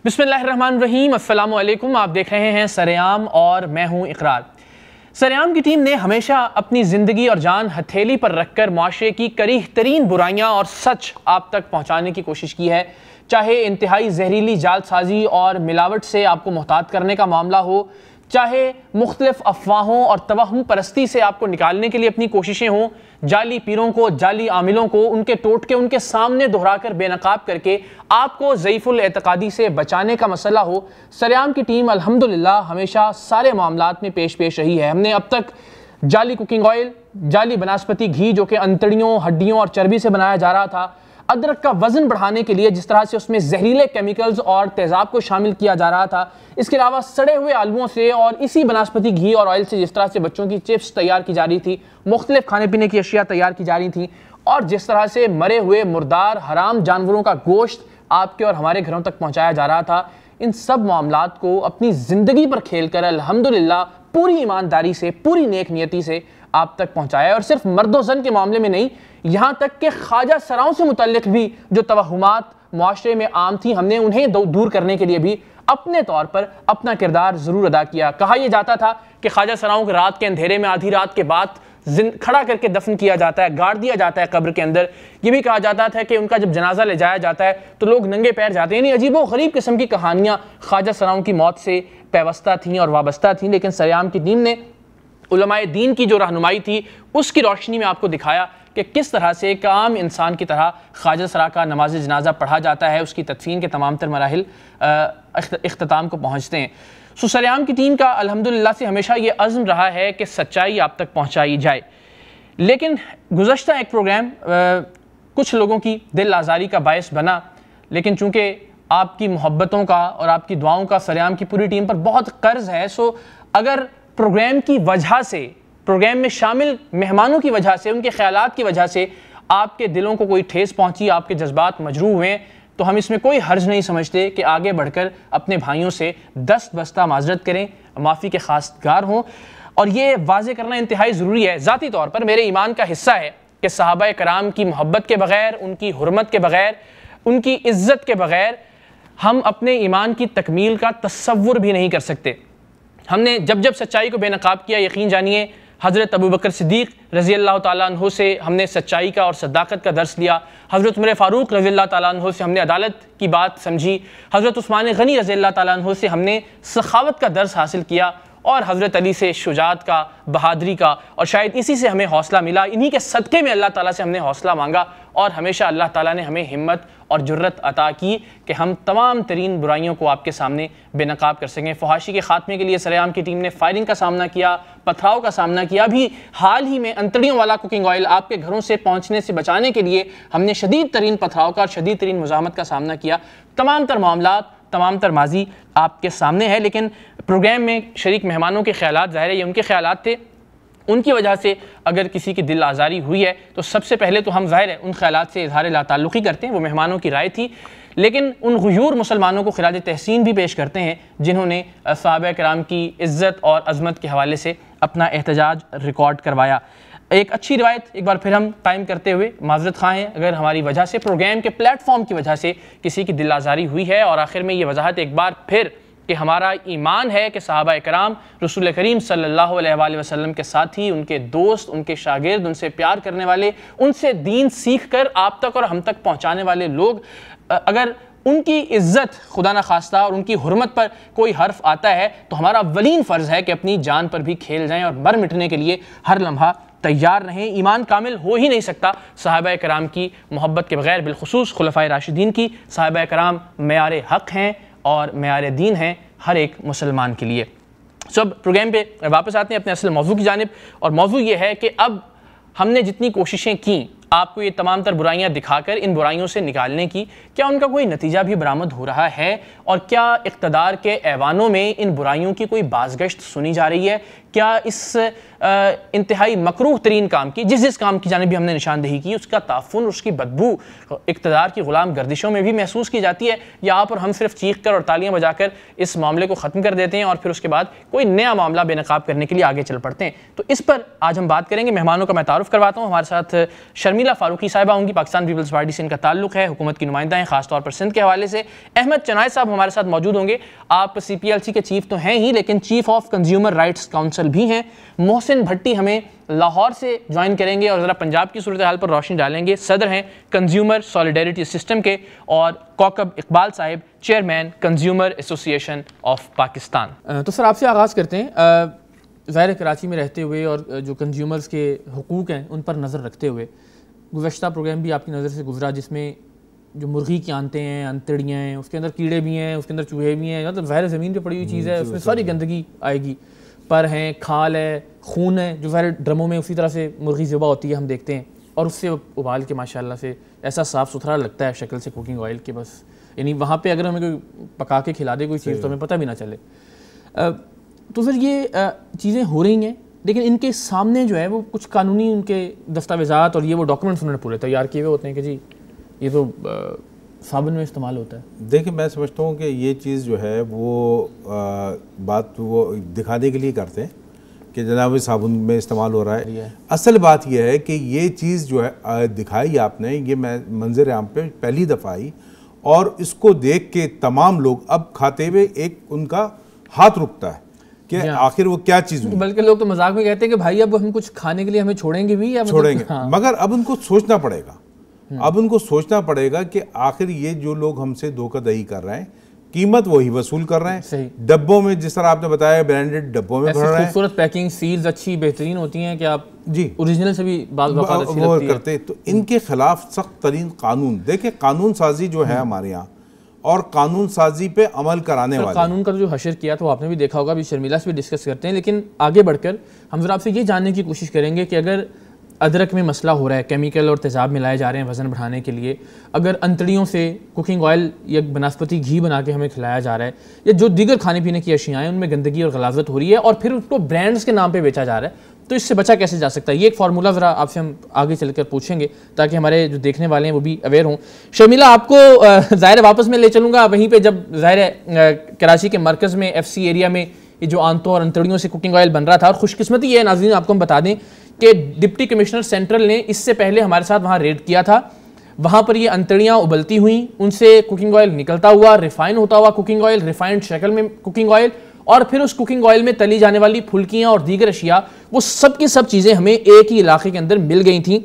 बिस्मिल्लाहिर्रहमानिर्रहीम, अस्सलामु अलैकुम। आप देख रहे हैं सरेआम और मैं हूं इकरार। सरेआम की टीम ने हमेशा अपनी ज़िंदगी और जान हथेली पर रखकर माशरे की करीह तरीन बुराइयां और सच आप तक पहुंचाने की कोशिश की है। चाहे इंतहाई जहरीली जालसाजी और मिलावट से आपको मुहतात करने का मामला हो, चाहे मुख्तलिफ अफवाहों और तवहम परस्ती से आपको निकालने के लिए अपनी कोशिशें हों, जाली पीरों को, जाली आमिलों को उनके टोटके उनके सामने दोहराकर बेनकाब करके आपको ज़ईफ़ुल एतक़ादी से बचाने का मसला हो, सरेआम की टीम अल्हम्दुलिल्लाह हमेशा सारे मामलात में पेश रही है। हमने अब तक जाली कुकिंग ऑयल, जाली बनस्पति घी जो कि अंतड़ियों, हड्डियों और चर्बी से बनाया जा रहा था, अदरक का वजन बढ़ाने के लिए जिस तरह से उसमें जहरीले केमिकल्स और तेज़ाब को शामिल किया जा रहा था, इसके अलावा सड़े हुए आलुओं से और इसी बनस्पति घी और ऑयल से जिस तरह से बच्चों की चिप्स तैयार की जा रही थी, मुख्तलिफ खाने पीने की अशिया तैयार की जा रही थी, और जिस तरह से मरे हुए मुर्दार हराम जानवरों का गोश्त आपके और हमारे घरों तक पहुँचाया जा रहा था, इन सब मामलात को अपनी ज़िंदगी पर खेल कर अल्हम्दुलिल्लाह पूरी ईमानदारी से, पूरी नेक नियति से आप तक पहुँचाया। और सिर्फ मर्दोज़न के मामले में नहीं, यहाँ तक कि ख्वाजा सराओं से मुतल्लिक भी जो तवहुमात मुआशरे में आम थी, हमने उन्हें दूर करने के लिए भी अपने तौर पर अपना किरदार ज़रूर अदा किया। कहा यह जाता था कि ख्वाजा सराओं को रात के अंधेरे में आधी रात के बाद खड़ा करके दफन किया जाता है, गाड़ दिया जाता है कब्र के अंदर। ये भी कहा जाता था कि उनका जब जनाजा ले जाया जाता है तो लोग नंगे पैर जाते हैं। यानी अजीबो गरीब किस्म की कहानियाँ ख्वाजा सराओं की मौत से पैवस्ता थीं और वाबस्ता थीं। लेकिन सरेआम की टीम ने उलमाए दीन की जो रहनुमाई थी उसकी रोशनी में आपको दिखाया कि किस तरह से एक आम इंसान की तरह ख्वाजा सरा का नमाज जनाजा पढ़ा जाता है, उसकी तदफीन के तमाम तर मराहिल इख्तिताम को पहुँचते हैं। सो सरेआम की टीम का अल्हम्दुलिल्लाह से हमेशा ये अज़्म रहा है कि सच्चाई आप तक पहुँचाई जाए। लेकिन गुज़श्ता एक प्रोग्राम कुछ लोगों की दिल आज़ारी का बायस बना, लेकिन चूँकि आपकी मोहब्बतों का और आपकी दुआओं का सरेआम की पूरी टीम पर बहुत कर्ज है, सो अगर प्रोग्राम की वजह से, प्रोग्राम में शामिल मेहमानों की वजह से, उनके ख्यालात की वजह से आपके दिलों को कोई ठेस पहुंची, आपके जज्बात मजरूह हुए, तो हम इसमें कोई हर्ज नहीं समझते कि आगे बढ़कर अपने भाइयों से दस्त बस्ता माजरत करें, माफ़ी के खासगार हों। और ये वाज़े करना इंतहाई ज़रूरी है। ज़ाती तौर पर मेरे ईमान का हिस्सा है कि सहाबा कराम की मोहब्बत के बग़ैर, उनकी हुर्मत के बग़ैर, उनकी इज़्ज़त के बग़ैर हम अपने ईमान की तकमील का तसव्वुर भी नहीं कर सकते। हमने जब जब सच्चाई को बेनकाब किया, यकीन जानिए हज़रत अबू बकर सिद्दीक़ रज़ी अल्लाह ताला अन्हु से हमने सच्चाई का और सद्दाक़त का दर्स लिया, हज़रत उमर फ़ारूक रज़ी अल्लाह ताला अन्हु से हमने अदालत की बात समझी, हज़रत उस्मान गनी रज़ी अल्लाह ताला अन्हु से हमने सखावत का दर्स हासिल किया, और हज़रत अली से शुजात का, बहादरी का, और शायद इसी से हमें हौसला मिला। इन्हीं के सदक़े में अल्लाह ताला से हमने हौसला मांगा, और हमेशा अल्लाह ताला ने हमें हिम्मत और जुर्रत अता की कि हम तमाम तरीन बुराइयों को आपके सामने बेनकाब कर सकें। फहाशी के ख़ात्मे के लिए सरेआम की टीम ने फायरिंग का सामना किया, पथराव का सामना किया। अभी हाल ही में अंतड़ियों वाला कुकिंग ऑयल आपके घरों से पहुँचने से बचाने के लिए हमने शदीद तरीन पथराव का और शदीद तरीन मुज़ाहमत का सामना किया। तमाम तर मामलात, तमाम तर माजी आपके सामने है। लेकिन प्रोग्राम में शरीक मेहमानों के ख्यालात, ज़ाहिर है ये उनके ख्यालात थे, उनकी वजह से अगर किसी की दिल आज़ारी हुई है तो सबसे पहले तो हम ज़ाहिर है उन ख्यालात से इज़हार लाताल्लुक़ी करते हैं, वो मेहमानों की राय थी। लेकिन उन गुयूर मुसलमानों को खिराज तहसीन भी पेश करते हैं जिन्होंने सहाबा कराम की इज़्ज़त और अज़मत के हवाले से अपना एहतजाज रिकॉर्ड करवाया। एक अच्छी रिवायत एक बार फिर हम कायम करते हुए माज़रत ख़्वाह हैं अगर हमारी वजह से, प्रोग्राम के प्लेटफॉर्म की वजह से किसी की दिल आज़ारी हुई है। और आखिर में ये वजाहत एक बार फिर कि हमारा ईमान है कि सहाबा कराम रसूल करीम सल्लल्लाहु अलैहि वसल्लम के साथी, उनके दोस्त, उनके शागिर्द, उनसे प्यार करने वाले, उनसे दीन सीख कर आप तक और हम तक पहुँचाने वाले लोग, अगर उनकी इज़्ज़त खुदा न खास्ता और उनकी हुर्मत पर कोई हर्फ आता है तो हमारा वलीन फ़र्ज़ है कि अपनी जान पर भी खेल जाएँ और मर मिटने के लिए हर लम्हा तैयार रहें। ईमान कामिल हो ही नहीं सकता सहाबा कराम की मोहब्बत के बग़ैर, बिलखुसूस खुलफ़ाए राशिदीन की। सहाबा कराम मेयार हक़ हैं और मेयार दीन हैं हर एक मुसलमान के लिए। सब प्रोग्राम पे वापस आते हैं अपने असल मौजू की जानिब, और मौजू ये है कि अब हमने जितनी कोशिशें की आपको ये तमाम तर बुराइयां दिखाकर इन बुराइयों से निकालने की, क्या उनका कोई नतीजा भी बरामद हो रहा है? और क्या इक़्तिदार के ऐवानों में इन बुराइयों की कोई बाज़गश्त सुनी जा रही है? क्या इस इंतहाई मकरूह तरीन काम की, जिस काम की जानिब भी हमने निशानदेही की, उसका ताफुन, उसकी बदबू इक़्तिदार की ग़ुलाम गर्दिशों में भी महसूस की जाती है, या आप और हम सिर्फ चीख कर और तालियां बजाकर इस मामले को ख़त्म कर देते हैं और फिर उसके बाद कोई नया मामला बेनकाब करने के लिए आगे चल पड़ते हैं। तो इस पर आज हम बात करेंगे। मेहमानों का मैं तारुफ करवाता हूँ। हमारे साथ शर्मिला फारूकी साहिबा होंगी, पाकिस्तान पीपल्स पार्टी से इनका ताल्लुक है, हुकूमत की नुमाइंदा हैं खासतौर पर सिंध के हवाले से। अहमद चनाय साहब हमारे साथ मौजूद होंगे। आप CPLC के चीफ तो हैं ही, लेकिन chief of consumer rights council भी हैं। मोहसिन भट्टी हमें लाहौर से ज्वाइन करेंगे और ज़रा पंजाब की सूरत हाल पर रोशनी डालेंगे। सदर हैं कंज्यूमर सॉलिडेरिटी सिस्टम के, और Kaukab Iqbal Sahib chairman consumer association of Pakistan. तो सर आपसे आगाज़ करते हैं। ज़ाहिर कराची में रहते हुए और जो कंज्यूमर्स के हुकूक हैं उन पर नज़र रखते हुए गुज़श्ता प्रोग्राम भी आपकी नज़र से गुजरा, जिसमें जो मुर्गी की आंतें हैं, अंतड़ियाँ हैं, उसके अंदर कीड़े भी हैं, उसके अंदर चूहे भी हैं, मतलब ज़ाहिर ज़मीन पे पड़ी हुई चीज़ है, उसमें सारी गंदगी आएगी। पर हैं, खाल है, खून है, जो ज़ाहिर ड्रमों में उसी तरह से मुर्गी ज़िबा होती है, हम देखते हैं, और उससे उबाल के माशाल्लाह से ऐसा साफ़ सुथरा लगता है शक्ल से कुकिंग ऑयल के, बस यानी वहाँ पे अगर हमें कोई पका के खिला दे कोई चीज़ तो हमें पता भी ना चले। तो फिर ये चीज़ें हो रही हैं, लेकिन इनके सामने जो है वो कुछ कानूनी उनके दस्तावेज़ात और ये वो डॉक्यूमेंट्स उन्होंने पूरे तैयार किए हुए होते हैं कि जी ये तो साबुन में इस्तेमाल होता है। देखिए, मैं समझता हूँ कि ये चीज़ जो है वो बात वो दिखाने के लिए करते हैं कि जनाब साबुन में इस्तेमाल हो रहा है। असल बात यह है कि ये चीज़ जो है दिखाई आपने, ये मैं मंजर आम पे पहली दफ़ा आई, और इसको देख के तमाम लोग अब खाते हुए एक उनका हाथ रुकता है कि आखिर वो क्या चीज़ हुई। बल्कि लोग तो मजाक में कहते हैं कि भाई अब हम कुछ खाने के लिए हमें छोड़ेंगे भी या छोड़ेंगे, हाँ। मगर अब उनको सोचना पड़ेगा, अब उनको सोचना पड़ेगा कि आखिर ये जो लोग हमसे धोखाधड़ी कर रहे हैं, कीमत वही वसूल कर रहे हैं। डब्बों में जिस तरह आपने बताया ब्रांडेड डब्बों में भर रहे हैं, खूबसूरत पैकिंग, सील्स अच्छी बेहतरीन होती हैं कि आप जी ओरिजिनल से भी वो करते। तो इनके खिलाफ सख्त तरीन कानून, देखिए कानून साजी जो है हमारे यहाँ और कानून साजी पे अमल कराने वाले, कानून का जो हशर किया तो आपने भी देखा होगा, अभी शर्मिला से भी डिस्कस करते हैं। लेकिन आगे बढ़कर हम जरा आपसे ये जानने की कोशिश करेंगे कि अगर अदरक में मसला हो रहा है, केमिकल और तेज़ाब मिलाए जा रहे हैं वज़न बढ़ाने के लिए, अगर अंतड़ियों से कुकिंग ऑयल या बनस्पति घी बना के हमें खिलाया जा रहा है, या जो दीगर खाने पीने की अशियाएँ उनमें गंदगी और गलाजत हो रही है और फिर उसको ब्रांड्स के नाम पर बेचा जा रहा है, तो इससे बचा कैसे जा सकता है? ये एक फार्मूला ज़रा आपसे हम आगे चलकर पूछेंगे ताकि हमारे जो देखने वाले हैं वो भी अवेयर हों। शर्मिला, आपको ज़ाहिर वापस मैं ले चलूँगा वहीं पे, जब ज़ाहिर कराची के मरकज़ में FC एरिया में ये जो आंतों और अंतड़ियों से कुकिंग ऑयल बन रहा था, और खुशकिस्मती ये नाज़रीन आपको हम बता दें कि डिप्टी कमिश्नर सेंट्रल ने इससे पहले हमारे साथ वहाँ रेड किया था। वहाँ पर ये अंतड़ियाँ उबलती हुई, उनसे कुकिंग ऑयल निकलता हुआ, रिफाइन होता हुआ कुकिंग ऑयल, रिफाइंड शक्ल में कुकिंग ऑयल, और फिर उस कुकिंग ऑयल में तली जाने वाली फुल्कियाँ और दीगर अशिया, वो सब की सब चीज़ें हमें एक ही इलाके के अंदर मिल गई थी।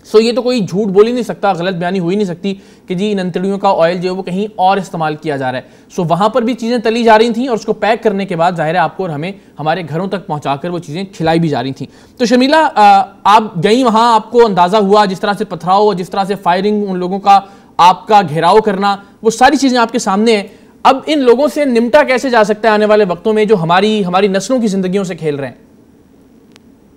सो ये तो कोई झूठ बोल ही नहीं सकता, गलत बयानी हो ही नहीं सकती कि जी इन अंतड़ियों का ऑयल जो है वो कहीं और इस्तेमाल किया जा रहा है। सो वहाँ पर भी चीज़ें तली जा रही थी और उसको पैक करने के बाद ज़ाहिर है आपको और हमें हमारे घरों तक पहुँचाकर वो चीज़ें खिलाई भी जा रही थी। तो शर्मिला, आप गई वहाँ, आपको अंदाज़ा हुआ जिस तरह से पथराव, जिस तरह से फायरिंग, उन लोगों का आपका घेराव करना, वो सारी चीज़ें आपके सामने हैं। अब इन लोगों से निमटा कैसे जा सकता है आने वाले वक्तों में जो हमारी नस्लों की जिंदगियों से खेल रहे हैं?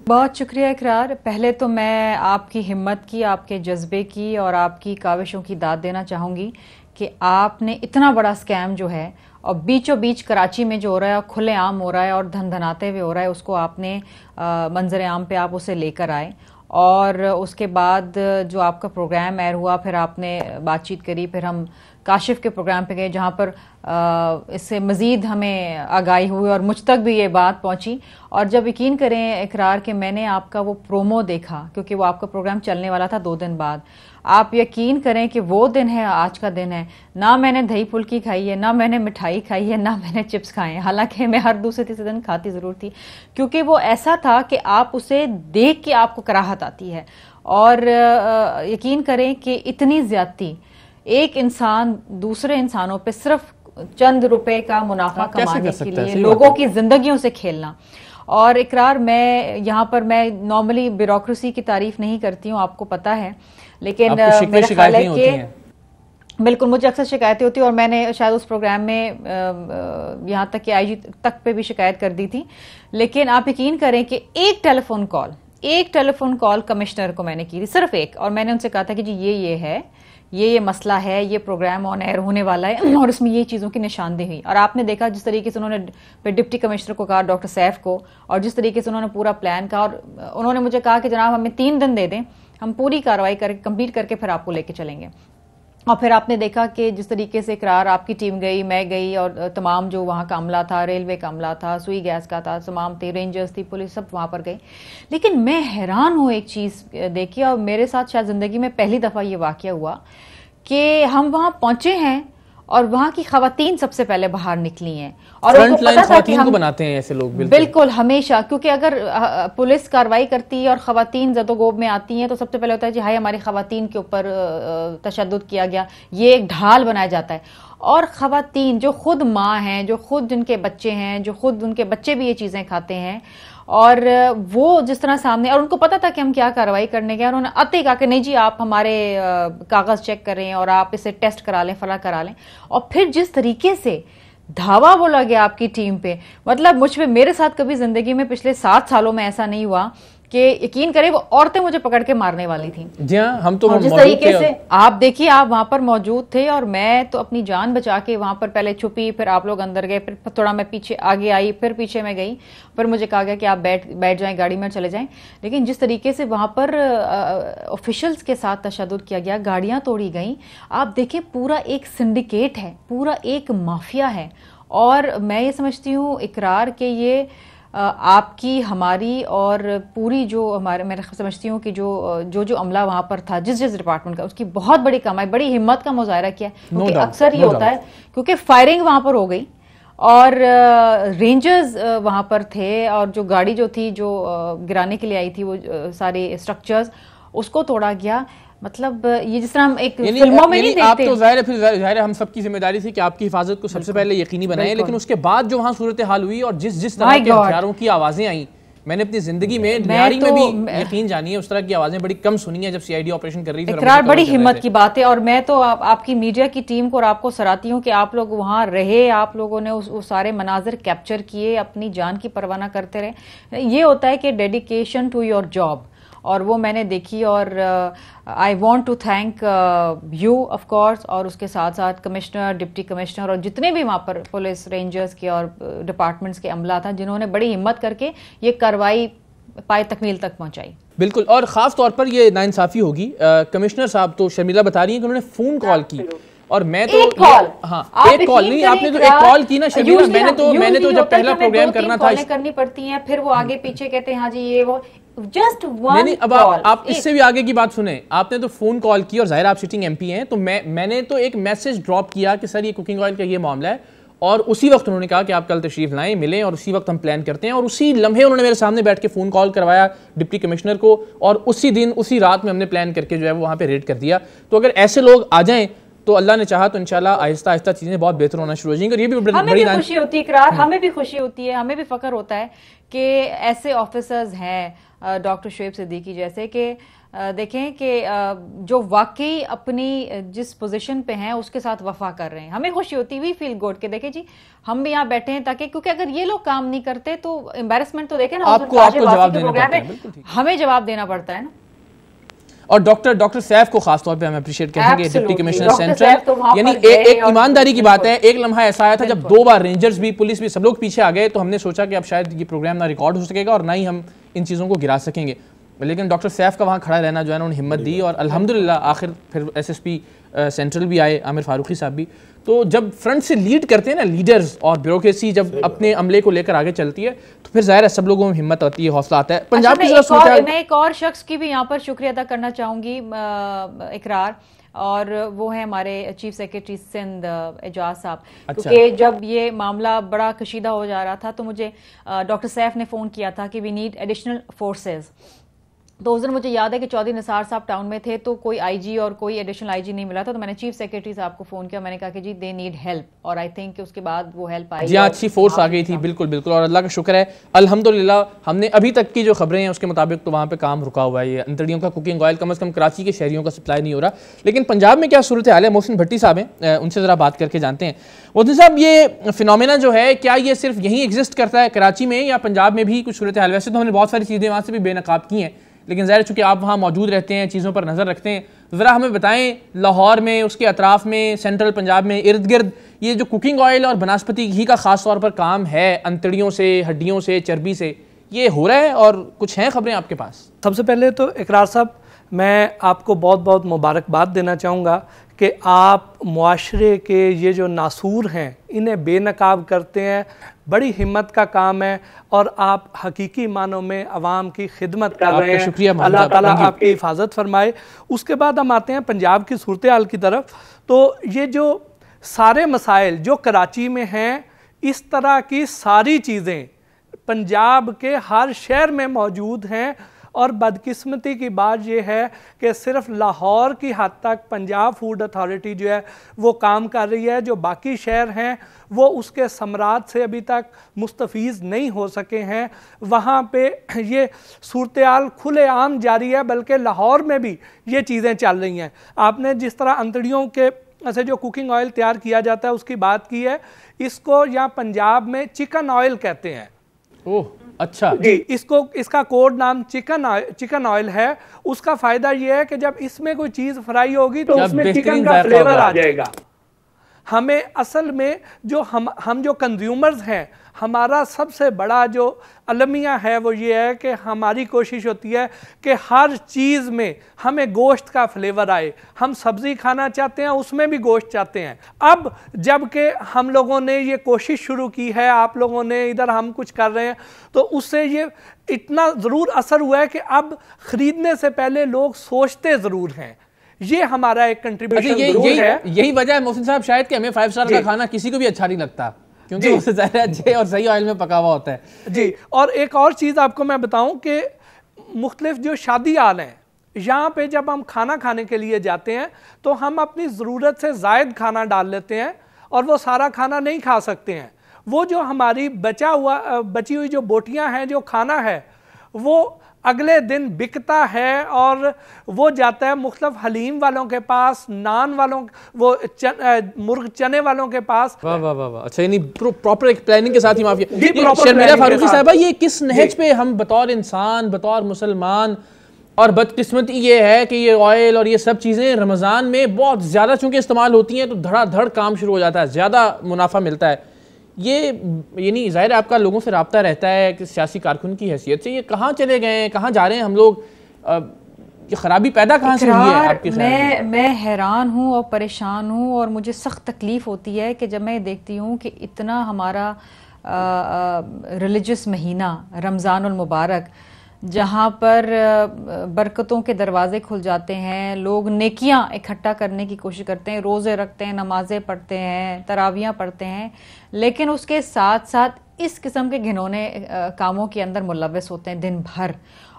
बहुत शुक्रिया इकरार। पहले तो मैं आपकी हिम्मत की, आपके जज्बे की और आपकी काविशों की दाद देना चाहूँगी कि आपने इतना बड़ा स्कैम जो है और बीचों बीच कराची में जो हो रहा है, खुले आम हो रहा है और धन धनाते हुए हो रहा है, उसको आपने मंजर आम पे आप उसे लेकर आए। और उसके बाद जो आपका प्रोग्राम एयर हुआ, फिर आपने बातचीत करी, फिर हम काशिफ के प्रोग्राम पे गए जहाँ पर इससे मज़ीद हमें आगाही हुई और मुझ तक भी ये बात पहुँची। और जब यकीन करें इकरार कि मैंने आपका वो प्रोमो देखा, क्योंकि वो आपका प्रोग्राम चलने वाला था 2 दिन बाद, आप यकीन करें कि वो दिन है, आज का दिन है, ना मैंने दही फुल्की खाई है, ना मैंने मिठाई खाई है, ना मैंने चिप्स खाए हैं। हालांकि मैं हर दूसरे तीसरे दिन खाती ज़रूर थी, क्योंकि वो ऐसा था कि आप उसे देख के आपको कराहत आती है। और यकीन करें कि इतनी ज़्यादती, एक इंसान दूसरे इंसानों पे सिर्फ चंद रुपए का मुनाफा कमाने के लिए लोगों की जिंदगियों से खेलना। और इकरार, मैं यहाँ पर मैं नॉर्मली ब्यूरोक्रेसी की तारीफ नहीं करती हूँ, आपको पता है, लेकिन मेरा ख्याल है कि बिल्कुल मुझे अक्सर शिकायतें होती हैं और मैंने शायद उस प्रोग्राम में यहाँ तक कि IG तक पे भी शिकायत कर दी थी। लेकिन आप यकीन करें कि एक टेलीफोन कॉल कमिश्नर को मैंने की थी, सिर्फ एक, और मैंने उनसे कहा था कि जी ये है ये मसला है, ये प्रोग्राम ऑन एयर होने वाला है और इसमें ये चीज़ों की निशानदेही हुई। और आपने देखा जिस तरीके से उन्होंने डिप्टी कमिश्नर को कहा, डॉक्टर सैफ को, और जिस तरीके से उन्होंने पूरा प्लान कहा, और उन्होंने मुझे कहा कि जनाब हमें 3 दिन दे दें, हम पूरी कार्रवाई करके कंप्लीट करके फिर आपको लेके चलेंगे। और फिर आपने देखा कि जिस तरीके से इकरार आपकी टीम गई, मैं गई, और तमाम जो वहाँ का अमला था, रेलवे का अमला था, सुई गैस का था, तमाम थे, रेंजर्स थी, पुलिस, सब वहाँ पर गई। लेकिन मैं हैरान हूँ एक चीज़ देखी, और मेरे साथ शायद ज़िंदगी में पहली दफ़ा ये वाक़या हुआ कि हम वहाँ पहुँचे हैं और वहाँ की खवातीन सबसे पहले बाहर निकली हैं, और फ्रंट लाइन खवातीन को बनाते हैं ऐसे लोग। बिल्कुल हमेशा, क्योंकि अगर पुलिस कार्रवाई करती है और खवातीन जदोगोब में आती हैं तो सबसे पहले होता है जी हाय हमारी खवातीन के ऊपर तशद्दुद किया गया, ये एक ढाल बनाया जाता है। और खवातीन जो खुद माँ हैं, जो खुद जिनके बच्चे हैं, जो खुद उनके बच्चे भी ये चीज़ें खाते हैं, और वो जिस तरह सामने, और उनको पता था कि हम क्या कार्रवाई करने गए, उन्होंने आते कहा कि नहीं जी आप हमारे कागज़ चेक करें और आप इसे टेस्ट करा लें, फला करा लें। और फिर जिस तरीके से धावा बोला गया आपकी टीम पे, मतलब मुझ पे, मेरे साथ कभी जिंदगी में पिछले 7 सालों में ऐसा नहीं हुआ कि यकीन करें वो औरतें मुझे पकड़ के मारने वाली थी। जी हाँ, हम तो जिस तरीके से आप देखिए, आप वहां पर मौजूद थे, और मैं तो अपनी जान बचा के वहां पर पहले छुपी, फिर आप लोग अंदर गए, फिर थोड़ा मैं पीछे आगे आई, फिर पीछे मैं गई, फिर मुझे कहा गया कि आप बैठ जाएं, गाड़ी में चले जाएं। लेकिन जिस तरीके से वहां पर ऑफिशियल्स के साथ तशद्दुद किया गया, गाड़ियां तोड़ी गई, आप देखिए पूरा एक सिंडिकेट है, पूरा एक माफिया है। और मैं ये समझती हूँ इकरार के ये आपकी, हमारी, और पूरी जो हमारे, मैं समझती हूँ कि जो अमला वहाँ पर था, जिस डिपार्टमेंट का, उसकी बहुत बड़ी कमाई, बड़ी हिम्मत का मुजाहरा किया। क्योंकि अक्सर ये होता है, क्योंकि फायरिंग वहाँ पर हो गई और रेंजर्स वहाँ पर थे, और जो गाड़ी जो थी जो गिराने के लिए आई थी, वो सारे स्ट्रक्चर्स, उसको तोड़ा गया। मतलब ये जिस तरह हम एक फिल्मों में नहीं देखते। आप तो जाहिर है, फिर जाहिर है हम सबकी जिम्मेदारी थी कि आपकी हिफाजत को सबसे पहले यकीनी बनाएं, लेकिन उसके बाद जो वहां सूरत हाल हुई और जिस तरह के हथियारों की आवाजें आई, मैंने अपनी जिंदगी में न्यारी में भी यकीन जानी है, उस तरह की आवाजें बड़ी कम सुनी है जब सीआईडी ऑपरेशन कर रही थी। इकरार बड़ी हिम्मत की बात है, और मैं तो आपकी मीडिया की टीम को और आपको सराहती हूँ कि आप लोग वहां रहे, आप लोगों ने उस सारे मनाजिर कैप्चर किए, अपनी जान की परवाह न करते रहे। ये होता है कि डेडिकेशन टू योर जॉब, और वो मैंने देखी। और I want to thank you of course, और उसके साथ साथ कमिश्नर, डिप्टी कमिश्नर, और जितने भी वहाँ पर पुलिस, रेंजर्स के और डिपार्टमेंट्स के अमला था, जिन्होंने बड़ी हिम्मत करके ये कार्रवाई पाए तकमील तक पहुंचाई। बिल्कुल, और ख़ास तौर पर ये नाइंसाफ़ी होगी। कमिश्नर साहब तो शर्मिला बता रही हैं कि उन्होंने फ़ोन कॉल की, और मैं तो एक कॉल नहीं, आपने तो एक कॉल की ना शर्मिला। मैंने तो जब पहला प्रोग्राम करना था, करनी पड़ती हैं, फिर वो आगे पीछे कहते हैं हाँ जी ये वो, जस्ट वन नहीं, अब आप इससे भी आगे की बात सुने। आपने तो फोन कॉल की, और जाहिर आप सिटिंग एमपी हैं, तो मैंने तो एक मैसेज ड्रॉप किया कि सर ये कुकिंग ऑयल का ये मामला है, और उसी वक्त उन्होंने कहा कि आप कल तशरीफ लाएं, मिलें, और उसी वक्त हम प्लान करते हैं। और उसी लम्हे उन्होंने मेरे सामने बैठ के फ़ोन कॉल करवाया डिप्टी कमिश्नर को, और उसी दिन उसी रात में हमने प्लान करके जो है वो वहाँ पे रेड कर दिया। तो अगर ऐसे लोग आ जाएं तो अल्लाह ने चाहा तो इंशाल्लाह आहिस्ता आहिस्ता चीज़ें बहुत बेहतर होना शुरू हो जाएंगी। और ये भी बड़ी खुशी होती है इकरार, हमें भी खुशी होती है, हमें भी फ़ख्र होता है कि ऐसे ऑफिसर्स हैं डॉक्टर शुएब सिद्दीकी जैसे, कि देखें कि जो वाकई अपनी जिस पोजीशन पे हैं उसके साथ वफा कर रहे हैं। हमें खुशी होती है, वी फील गुड कि देखें जी हम भी यहाँ बैठे हैं, ताकि क्योंकि अगर ये लोग काम नहीं करते तो एम्बैरेसमेंट तो देखें ना, आपको जवाब देना पड़ता है, हमें जवाब देना पड़ता है ना। और डॉक्टर सैफ को खास तौर पे हम अप्रिशिएट करेंगे, डिप्टी कमिश्नर सेंट्रल, यानी एक ईमानदारी की बात है। एक लम्हा ऐसा आया था जब 2 बार रेंजर्स भी, पुलिस भी, सब लोग पीछे आ गए, तो हमने सोचा कि अब शायद ये प्रोग्राम ना रिकॉर्ड हो सकेगा और ना ही हम इन चीज़ों को गिरा सकेंगे। लेकिन डॉक्टर सैफ का वहाँ खड़ा रहना जो है ना, उन्होंने हिम्मत दी, और अल्हम्दुलिल्लाह आखिर फिर SSP सेंट्रल भी आए, आमिर फारूकी साहब भी। तो जब फ्रंट से लीड करते हैं ना लीडर्स, और ब्यूरोक्रेसी जब अपने अमले को लेकर आगे चलती है, तो फिर जाहिर है सब लोगों में हिम्मत आती है, हौसला आता है। पंजाब की मैं एक और शख्स की भी यहाँ पर शुक्रिया अदा करना चाहूँगी इकरार, और वो है हमारे चीफ सेक्रेटरी सिंध एजाज साहब। क्योंकि जब ये मामला बड़ा कशीदा हो जा रहा था तो मुझे डॉक्टर सैफ ने फ़ोन किया था कि वी नीड एडिशनल फोर्सेज। तो उस दिन मुझे याद है कि चौधरी निसार साहब टाउन में थे, तो कोई आईजी और कोई एडिशनल आईजी नहीं मिला था, तो मैंने चीफ सेक्रेटरी साहब को फोन किया, मैंने कहा कि जी दे नीड हेल्प, और आई थिंक कि उसके बाद वो हेल्प आई, जी अच्छी फोर्स आ गई थी। बिल्कुल बिल्कुल, और अल्लाह का शुक्र है अल्हम्दुलिल्लाह, हमने अभी तक की जो खबरें हैं उसके मुताबिक तो वहाँ पे काम रुका हुआ है। ये अंतड़ियों का कुकिंग ऑयल कम से कम कराची के शहरियों का सप्लाई नहीं हो रहा। लेकिन पंजाब में क्या सूरत हाल है, मोहसिन भट्टी साहब हैं, उनसे ज़रा बात करके जानते हैं। मोहसिन साहब, ये फिनोमेना जो है, क्या ये सिर्फ यहीं एग्जिस्ट करता है कराची में, या पंजाब में भी कुछ सूरत हाल? वैसे तो हमने बहुत सारी चीज़ें वहाँ से भी बेनकाब की हैं, लेकिन ज़ाहिर चूँकि आप वहाँ मौजूद रहते हैं, चीज़ों पर नज़र रखते हैं, ज़रा हमें बताएं लाहौर में, उसके अतराफ़ में, सेंट्रल पंजाब में, इर्द गिर्द ये जो कुकिंग ऑयल और बनास्पति घी का ख़ास तौर पर काम है, अंतड़ियों से, हड्डियों से, चर्बी से, ये हो रहा है और कुछ हैं खबरें आपके पास? सबसे पहले तो इकरार साहब, मैं आपको बहुत बहुत मुबारकबाद देना चाहूँगा कि आप मुआशरे के ये जो नासूर हैं इन्हें बेनकाब करते हैं। बड़ी हिम्मत का काम है और आप हकीकी मानों में अवाम की खिदमत कर रहे हैं। शुक्रिया, अल्लाह ताला आपकी हिफाजत फरमाए। उसके बाद हम आते हैं पंजाब की सूरत हाल की तरफ। तो ये जो सारे मसाइल जो कराची में हैं, इस तरह की सारी चीज़ें पंजाब के हर शहर में मौजूद हैं और बदकिस्मती की बात यह है कि सिर्फ लाहौर की हद तक पंजाब फूड अथॉरिटी जो है वो काम कर रही है। जो बाकी शहर हैं वो उसके समरात से अभी तक मुस्तफ़ीज़ नहीं हो सके हैं। वहाँ पे ये सूरत हाल खुलेआम जारी है, बल्कि लाहौर में भी ये चीज़ें चल रही हैं। आपने जिस तरह अंतड़ियों के से जो कुकिंग ऑयल तैयार किया जाता है उसकी बात की है, इसको यहाँ पंजाब में चिकन ऑयल कहते हैं। ओह अच्छा जी, इसका कोड नाम चिकन ऑयल है। उसका फ़ायदा ये है कि जब इसमें कोई चीज़ फ्राई होगी तो उसमें चिकन का फ्लेवर आ जाएगा। हमें असल में जो हम जो कंज्यूमर्स हैं, हमारा सबसे बड़ा जो अलमिया है वो ये है कि हमारी कोशिश होती है कि हर चीज़ में हमें गोश्त का फ्लेवर आए। हम सब्ज़ी खाना चाहते हैं, उसमें भी गोश्त चाहते हैं। अब जबकि हम लोगों ने ये कोशिश शुरू की है, आप लोगों ने, इधर हम कुछ कर रहे हैं, तो उससे ये इतना ज़रूर असर हुआ है कि अब ख़रीदने से पहले लोग सोचते ज़रूर हैं। ये हमारा एक कंट्रीब्यूशन है। यही वजह है मोहसिन साहब शायद कि हमें 5 स्टार का खाना किसी को भी अच्छा नहीं लगता, क्योंकि उससे ज़ाहिर है अच्छे और सही ऑयल में पका हुआ होता है। जी, और एक और चीज़ आपको मैं बताऊं कि मुख्तलिफ जो शादी हाल हैं, यहाँ पे जब हम खाना खाने के लिए जाते हैं तो हम अपनी ज़रूरत से ज़ायद खाना डाल लेते हैं और वो सारा खाना नहीं खा सकते हैं। वो जो हमारी बची हुई जो बोटियाँ हैं, जो खाना है, वो अगले दिन बिकता है और वो जाता है मुख्तलिफ हलीम वालों के पास, नान वालों, वो मुर्ग चने वालों के पास। वाह वाह वाह वाह, अच्छा, यानी प्रॉपर एक प्लानिंग के साथ ही माफी। शर्मिला फारूकी साहबा, ये किस नहज पे हम बतौर इंसान, बतौर मुसलमान, और बदकिस्मती ये है कि ये ऑयल और ये सब चीज़ें रमज़ान में बहुत ज़्यादा चूँकि इस्तेमाल होती हैं तो धड़ाधड़ काम शुरू हो जाता है, ज़्यादा मुनाफा मिलता है। ये यानी ज़ाहिर आपका लोगों से रब्ता रहता है कि सियासी कारकुन की हैसियत से, ये कहाँ चले गए हैं, कहाँ जा रहे हैं हम लोग, ये खराबी पैदा कहाँ से हुई है आपके ख्याल में? मैं हैरान हूँ और परेशान हूँ और मुझे सख्त तकलीफ़ होती है कि जब मैं देखती हूँ कि इतना हमारा रिलीजियस महीना रमज़ानुल मुबारक, जहाँ पर बरकतों के दरवाजे खुल जाते हैं, लोग नेकियां इकट्ठा करने की कोशिश करते हैं, रोज़े रखते हैं, नमाजें पढ़ते हैं, तरावियाँ पढ़ते हैं, लेकिन उसके साथ साथ इस किस्म के घिनौने कामों के अंदर मुलव्वस होते हैं दिन भर,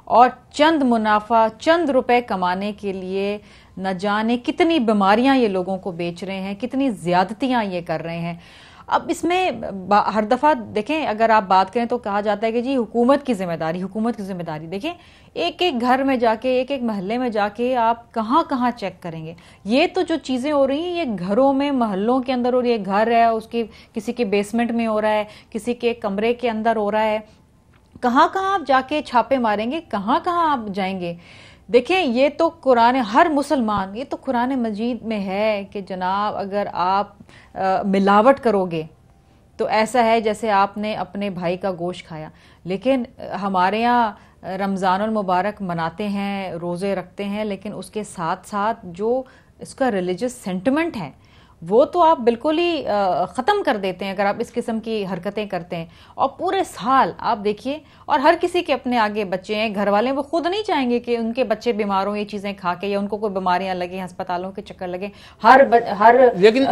और चंद मुनाफा, चंद रुपए कमाने के लिए न जाने कितनी बीमारियां ये लोगों को बेच रहे हैं, कितनी ज्यादतियां ये कर रहे हैं। अब इसमें हर दफ़ा देखें, अगर आप बात करें तो कहा जाता है कि जी हुकूमत की जिम्मेदारी। देखें, एक एक घर में जाके, एक एक महल्ले में जाके आप कहाँ कहाँ चेक करेंगे? ये तो जो चीज़ें हो रही हैं ये घरों में, महल्लों के अंदर हो रही है। घर है उसकी किसी के बेसमेंट में हो रहा है, किसी के कमरे के अंदर हो रहा है। कहाँ कहाँ आप जाके छापे मारेंगे, कहाँ कहाँ आप जाएंगे? देखें, ये तो कुरान, हर मुसलमान, ये तो कुरान मजीद में है कि जनाब अगर आप मिलावट करोगे तो ऐसा है जैसे आपने अपने भाई का गोश्त खाया। लेकिन हमारे यहाँ रमज़ानुल मुबारक मनाते हैं, रोज़े रखते हैं, लेकिन उसके साथ साथ जो इसका रिलीजियस सेंटिमेंट है वो तो आप बिल्कुल ही ख़त्म कर देते हैं अगर आप इस किस्म की हरकतें करते हैं। और पूरे साल आप देखिए, और हर किसी के अपने आगे बच्चे हैं, घर वाले वो खुद नहीं चाहेंगे कि उनके बच्चे बीमार हों ये चीज़ें खा के, या उनको कोई बीमारियां लगे, अस्पतालों के चक्कर लगे। लेकिन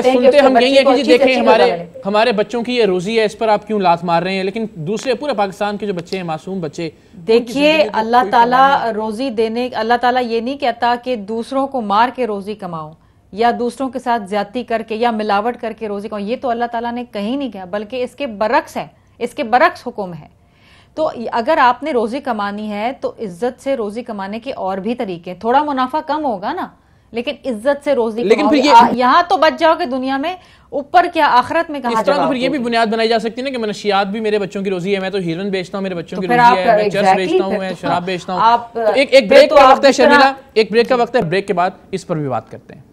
सुनते हम यही है कि जी देखें हमारे बच्चों की ये रोज़ी है, इस पर आप क्यों लात मार रहे हैं? लेकिन दूसरे पूरे पाकिस्तान के जो बच्चे हैं, मासूम बच्चे, देखिए, अल्लाह ताला रोज़ी देने, अल्लाह ताला ये नहीं कहता कि दूसरों को मार के रोज़ी कमाओ या दूसरों के साथ ज्यादती करके या मिलावट करके रोज़ी कमाओ, ये तो अल्लाह ताला ने कहीं नहीं कहा, बल्कि इसके बरक्स है, इसके बरक्स हुक्म है। तो अगर आपने रोज़ी कमानी है तो इज्जत से रोज़ी कमाने के और भी तरीके, थोड़ा मुनाफा कम होगा ना, लेकिन इज्जत से रोज़ी, लेकिन फिर यहाँ तो बच जाओगे दुनिया में, ऊपर क्या आखिरत में कहाँ इस तरह तो फिर ये भी बुनियाद बनाई जा सकती है ना कि मनशियात भी मेरे बच्चों की रोजी है, मैं तो हीरोइन बेचता हूँ, मेरे बच्चों की रोजी है, मैं चर्च बेचता हूँ, मैं शराब बेचता हूँ। एक ब्रेक का वक्त है शर्मिला, एक ब्रेक का वक्त है, ब्रेक के बाद इस पर भी बात करते हैं।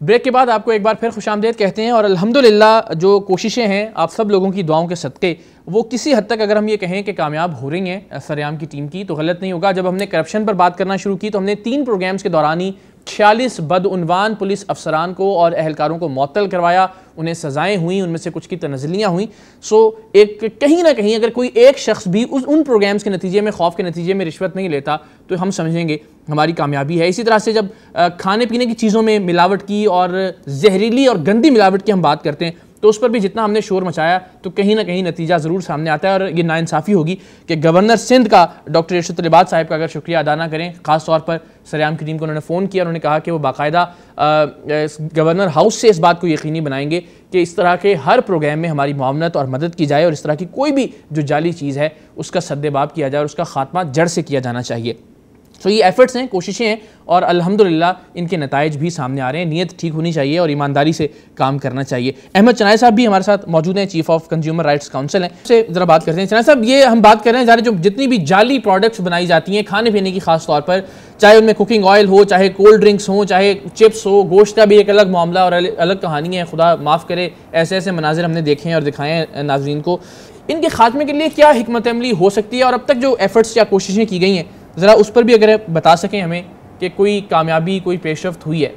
ब्रेक के बाद आपको एक बार फिर खुशामदीद कहते हैं और अल्हम्दुलिल्लाह जो कोशिशें हैं आप सब लोगों की दुआओं के सदक़े वो किसी हद तक अगर हम ये कहें कि कामयाब हो रही हैं सरेआम की टीम की तो गलत नहीं होगा। जब हमने करप्शन पर बात करना शुरू की तो हमने 3 प्रोग्राम्स के दौरान ही 46 बदउनवान पुलिस अफसरान को और अहलकारों को मुअत्तल करवाया, उन्हें सजाएं हुई, उनमें से कुछ की तनज़लियाँ हुई। सो एक कहीं ना कहीं अगर कोई एक शख्स भी उन प्रोग्राम्स के नतीजे में, खौफ के नतीजे में रिश्वत नहीं लेता तो हम समझेंगे हमारी कामयाबी है। इसी तरह से जब खाने पीने की चीज़ों में मिलावट की और जहरीली और गंदी मिलावट की हम बात करते हैं तो उस पर भी जितना हमने शोर मचाया तो कहीं ना कहीं नतीजा ज़रूर सामने आता है। और ये नाइंसाफ़ी होगी कि गवर्नर सिंध का डॉक्टर इरशाद तलबात साहब का अगर शुक्रिया अदा ना करें, ख़ास तौर पर सरेआम की टीम को उन्होंने फ़ोन किया, उन्होंने कहा कि वो बाकायदा गवर्नर हाउस से इस बात को यकीनी बनाएंगे कि इस तरह के हर प्रोग्राम में हमारी मुआवनत और मदद की जाए और इस तरह की कोई भी जो जाली चीज़ है उसका सद्देबाब किया जाए और उसका खात्मा जड़ से किया जाना चाहिए। तो ये एफर्ट्स हैं, कोशिशें हैं और अल्हम्दुलिल्लाह इनके नताइज भी सामने आ रहे हैं। नीयत ठीक होनी चाहिए और ईमानदारी से काम करना चाहिए। अहमद चनाय साहब भी हमारे साथ मौजूद हैं, chief of consumer rights council हैं, से ज़रा बात करते हैं। चनाय साहब, ये हम बात कर रहे हैं जो जितनी भी जाली प्रोडक्ट्स बनाई जाती हैं खाने पीने की, खास तौर पर चाहे उनमें कुकिंग ऑयल हो, चाहे कोल्ड ड्रिंक्स हो, चाहे चिप्स हो, गोश्त का भी एक अलग मामला और अलग कहानी है। खुदा माफ़ करे, ऐसे ऐसे मनाजिर हमने देखे हैं और दिखाए हैं नाज़रीन को। इनके खात्मे के लिए क्या हिकमत अमली हो सकती है और अब तक जो एफर्ट्स या कोशिशें की गई हैं ज़रा उस पर भी अगर बता सकें हमें कि कोई कामयाबी, कोई पेशरफ्त हुई है?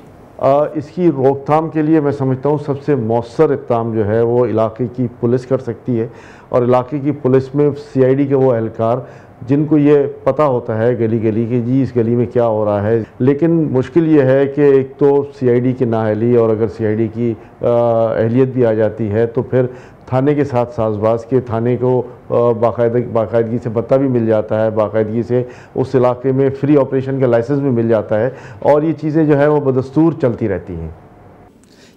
इसकी रोकथाम के लिए मैं समझता हूँ सबसे मौसर इक़दाम जो है वो इलाके की पुलिस कर सकती है और इलाके की पुलिस में CID के वो एहलकार जिनको ये पता होता है गली गली कि जी इस गली में क्या हो रहा है। लेकिन मुश्किल ये है कि एक तो CID की नाअहली और अगर CID की अहलियत भी आ जाती है तो फिर थाने के साथ साजबाज के थाने को बाकायदगी से पता भी मिल जाता है, बाकायदगी से उस इलाके में फ्री ऑपरेशन का लाइसेंस भी मिल जाता है और ये चीज़ें जो है वो बदस्तूर चलती रहती हैं।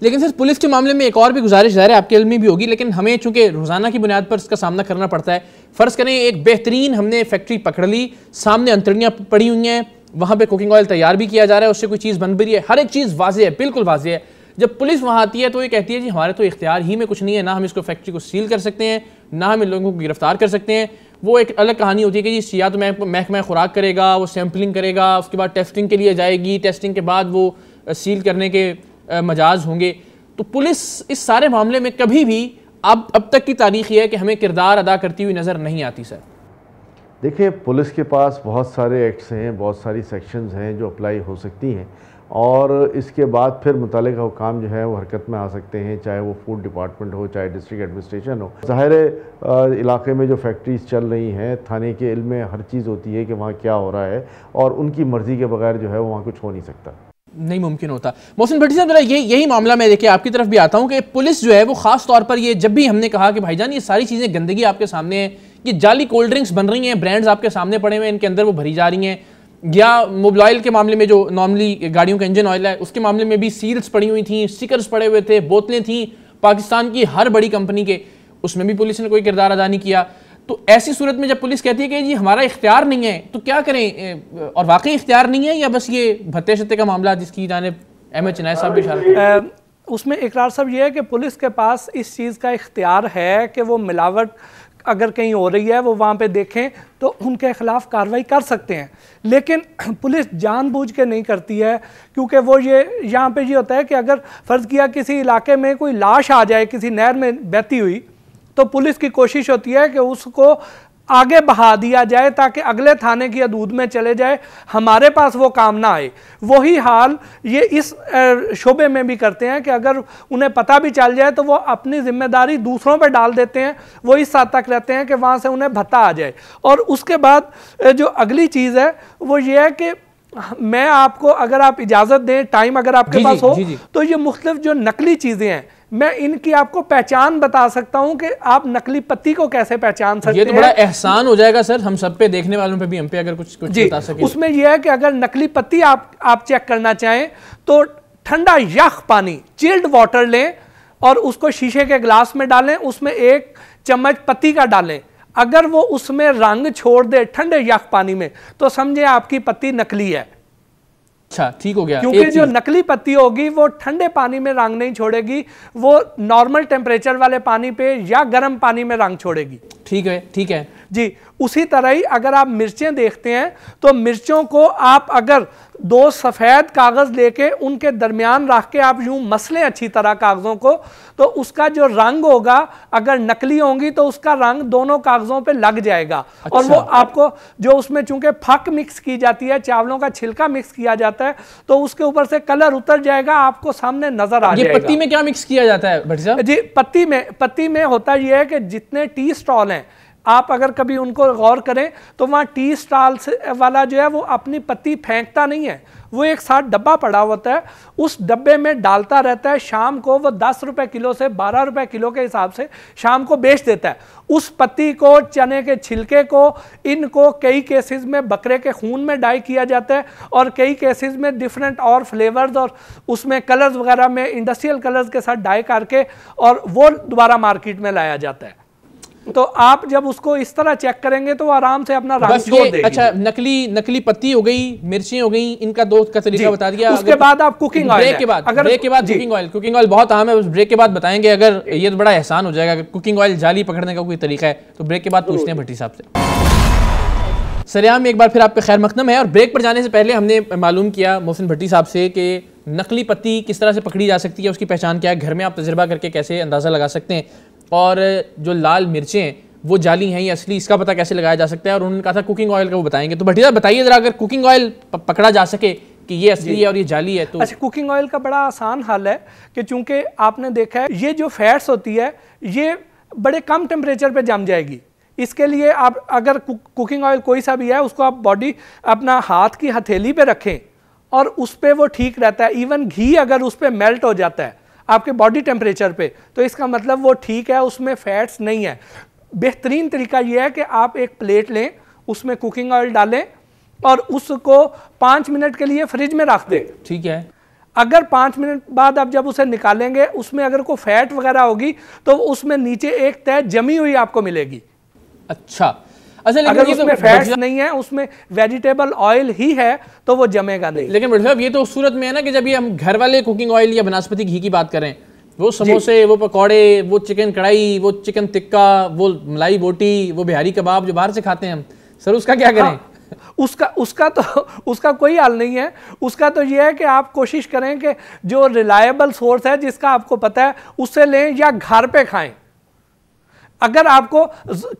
लेकिन सर पुलिस के मामले में एक और भी गुजारिश ज़ाहिर है आपके इल्म में भी होगी, लेकिन हमें चूंकि रोज़ाना की बुनियाद पर इसका सामना करना पड़ता है। फ़र्ज़ करें एक बेहतरीन हमने फैक्ट्री पकड़ ली, सामने अंतड़ियाँ पड़ी हुई हैं, वहाँ पर कुकिंग ऑयल तैयार भी किया जा रहा है, उससे कोई चीज़ बन भी रही है, हर एक चीज़ वाज़ेह है, बिल्कुल वाज़ेह है। जब पुलिस वहाँ आती है तो ये कहती है जी हमारे तो इख्तियार ही में कुछ नहीं है, ना हम इसको फैक्ट्री को सील कर सकते हैं, ना हम इन लोगों को गिरफ्तार कर सकते हैं। वो एक अलग कहानी होती है कि जी या तो महकमा खुराक करेगा, वो सैम्पलिंग करेगा, उसके बाद टेस्टिंग के लिए जाएगी, टेस्टिंग के बाद वो सील करने के मजाज होंगे। तो पुलिस इस सारे मामले में कभी भी अब तक की तारीख ये है कि हमें किरदार अदा करती हुई नज़र नहीं आती। सर देखिए, पुलिस के पास बहुत सारे एक्ट्स हैं, बहुत सारी सेक्शंस हैं जो अप्लाई हो सकती हैं और इसके बाद फिर मुतालिका हुकाम जो है वो हरकत में आ सकते हैं, चाहे वो फूड डिपार्टमेंट हो, चाहे डिस्ट्रिक्ट एडमिनिस्ट्रेशन हो। ज़ाहिर इलाके में जो फैक्ट्रीज चल रही हैं, थाने के इल्म में हर चीज़ होती है कि वहाँ क्या हो रहा है और उनकी मर्ज़ी के बगैर जो है वहाँ कुछ हो नहीं सकता, नहीं मुमकिन होता। मोहसिन भट्टी साहब, यही मामला मैं देखिए आपकी तरफ भी आता हूँ कि पुलिस जो है वो ख़ास तौर पर ये जब भी हमने कहा कि भाईजान ये सारी चीज़ें गंदगी आपके सामने है, ये जाली कोल्ड ड्रिंक्स बन रही हैं, ब्रांड्स आपके सामने पड़े हुए हैं, इनके अंदर वो भरी जा रही हैं, या मोबाइल के मामले में जो नॉर्मली गाड़ियों का इंजन ऑयल है उसके मामले में भी सील्स पड़ी हुई थी, स्टिकर्स पड़े हुए थे, बोतलें थी पाकिस्तान की हर बड़ी कंपनी के, उसमें भी पुलिस ने कोई किरदार अदा नहीं किया। तो ऐसी सूरत में जब पुलिस कहती है कि जी हमारा इख्तियार नहीं है तो क्या करें, और वाकई इख्तियार नहीं है या बस ये भत्ते शत्ते का मामला जिसकी जानिब अहमद चनाय साहब भी इशारा, उसमें इकरार साहब ये है कि पुलिस के पास इस चीज़ का इख्तियार है कि वो मिलावट अगर कहीं हो रही है वो वहाँ पे देखें तो उनके ख़िलाफ़ कार्रवाई कर सकते हैं, लेकिन पुलिस जानबूझ के नहीं करती है क्योंकि वो ये यहाँ पे ये होता है कि अगर फ़र्ज़ किया किसी इलाके में कोई लाश आ जाए किसी नहर में बहती हुई तो पुलिस की कोशिश होती है कि उसको आगे बहा दिया जाए ताकि अगले थाने की हदूद में चले जाए, हमारे पास वो काम ना आए। वही हाल ये इस शोबे में भी करते हैं कि अगर उन्हें पता भी चल जाए तो वो अपनी जिम्मेदारी दूसरों पर डाल देते हैं, वो इस हद तक रहते हैं कि वहाँ से उन्हें भत्ता आ जाए। और उसके बाद जो अगली चीज़ है वो ये है कि मैं आपको, अगर आप इजाज़त दें, टाइम अगर आपके पास हो, तो ये मुख्तलिफ जो नकली चीज़ें हैं मैं इनकी आपको पहचान बता सकता हूं कि आप नकली पत्ती को कैसे पहचान सकते हैं। ये तो बड़ा एहसान हो जाएगा सर हम सब पे, देखने वालों पे भी, हम पे अगर कुछ बता सके। उसमें यह है कि अगर नकली पत्ती आप चेक करना चाहें तो ठंडा यख पानी, चिल्ड वाटर लें और उसको शीशे के गिलास में डालें, उसमें 1 चम्मच पत्ती का डालें। अगर वो उसमें रंग छोड़ दे ठंडे यख पानी में तो समझे आपकी पत्ती नकली है। अच्छा, ठीक हो गया। क्योंकि जो नकली पत्ती होगी वो ठंडे पानी में रंग नहीं छोड़ेगी, वो नॉर्मल टेम्परेचर वाले पानी पे या गर्म पानी में रंग छोड़ेगी। ठीक है, ठीक है जी। उसी तरह ही अगर आप मिर्चें देखते हैं तो मिर्चों को आप अगर दो सफ़ेद कागज़ लेके उनके दरमियान रख के आप यूं मसलें अच्छी तरह कागज़ों को, तो उसका जो रंग होगा अगर नकली होंगी तो उसका रंग दोनों कागज़ों पे लग जाएगा। अच्छा। और वो आपको जो उसमें चूंकि फक मिक्स की जाती है, चावलों का छिलका मिक्स किया जाता है, तो उसके ऊपर से कलर उतर जाएगा, आपको सामने नजर आ जाएगा। ये पत्ती में क्या मिक्स किया जाता है भट्टी साहब? जी, पत्ती में होता यह है कि जितने टी स्टॉल हैं, आप अगर कभी उनको गौर करें तो वहाँ टी स्टॉल वाला जो है वो अपनी पत्ती फेंकता नहीं है, वो एक साथ डब्बा पड़ा होता है, उस डब्बे में डालता रहता है। शाम को वो 10 रुपए किलो से 12 रुपए किलो के हिसाब से शाम को बेच देता है। उस पत्ती को, चने के छिलके को, इनको कई केसेस में बकरे के खून में डाई किया जाता है और कई केसेस में डिफरेंट और फ्लेवर्स और उसमें कलर्स वगैरह में इंडस्ट्रियल कलर्स के साथ डाई करके और वो दोबारा मार्केट में लाया जाता है। तो आप जब उसको इस तरह चेक करेंगे तो वो आराम से अपना रंग छोड़ देगी। अच्छा, नकली पत्ती हो गई, मिर्चें हो गई, इनका दो का तरीका बता दिया। उसके बाद आप कुकिंग ऑयल, ब्रेक के बाद कुकिंग ऑयल बहुत अहम है, उस ब्रेक के बाद बताएंगे। अगर ये तो बड़ा एहसान हो जाएगा, अगर कुकिंग ऑयल जाली पकड़ने का कोई तरीका है तो ब्रेक के बाद पूछते हैं भट्टी साहब से। सरेआम एक बार फिर आपका खैर मकदम है। और ब्रेक पर जाने से पहले हमने मालूम किया मोहसिन भट्टी साहब से कि नकली पत्ती किस तरह से पकड़ी जा सकती है, उसकी पहचान क्या है, घर में आप तजर्बा करके कैसे अंदाज़ा लगा सकते हैं, और जो लाल मिर्चें वो जाली हैं या असली, इसका पता कैसे लगाया जा सकता है। और उन्होंने कहा था कुकिंग ऑयल का वो बताएंगे। तो भट्टी साहब बताइए ज़रा, अगर कुकिंग ऑयल पकड़ा जा सके कि ये असली है और ये जाली है तो? अच्छा, कुकिंग ऑयल का बड़ा आसान हल है कि चूंकि आपने देखा है ये जो फैट्स होती है ये बड़े कम टेम्परेचर पे जम जाएगी। इसके लिए आप अगर कुकिंग ऑयल कोई सा भी है उसको आप बॉडी अपना हाथ की हथेली पे रखें और उस पर वो ठीक रहता है। इवन घी अगर उस पर मेल्ट हो जाता है आपके बॉडी टेम्परेचर पे तो इसका मतलब वो ठीक है, उसमें फैट्स नहीं है। बेहतरीन तरीका यह है कि आप एक प्लेट लें, उसमें कुकिंग ऑयल डालें और उसको 5 मिनट के लिए फ्रिज में रख दें। ठीक है। अगर 5 मिनट बाद आप जब उसे निकालेंगे उसमें अगर कोई फैट वगैरह होगी तो उसमें नीचे एक तह जमी हुई आपको मिलेगी। अच्छा, अगर उसमें फैट्स नहीं है, उसमें वेजिटेबल ऑयल ही है तो वो जमेगा नहीं। लेकिन भट्टी साहब ये तो उस सूरत में है ना कि जब ये हम घर वाले कुकिंग ऑयल या बनस्पति घी की बात करें, वो समोसे, वो पकौड़े, वो चिकन कढ़ाई, वो चिकन टिक्का, वो मलाई बोटी, वो बिहारी कबाब जो बाहर से खाते हैं हम, सर उसका क्या करें? हाँ, उसका कोई हल नहीं है। उसका तो ये है कि आप कोशिश करें कि जो रिलायबल सोर्स है जिसका आपको पता है उससे लें या घर पे खाएं। अगर आपको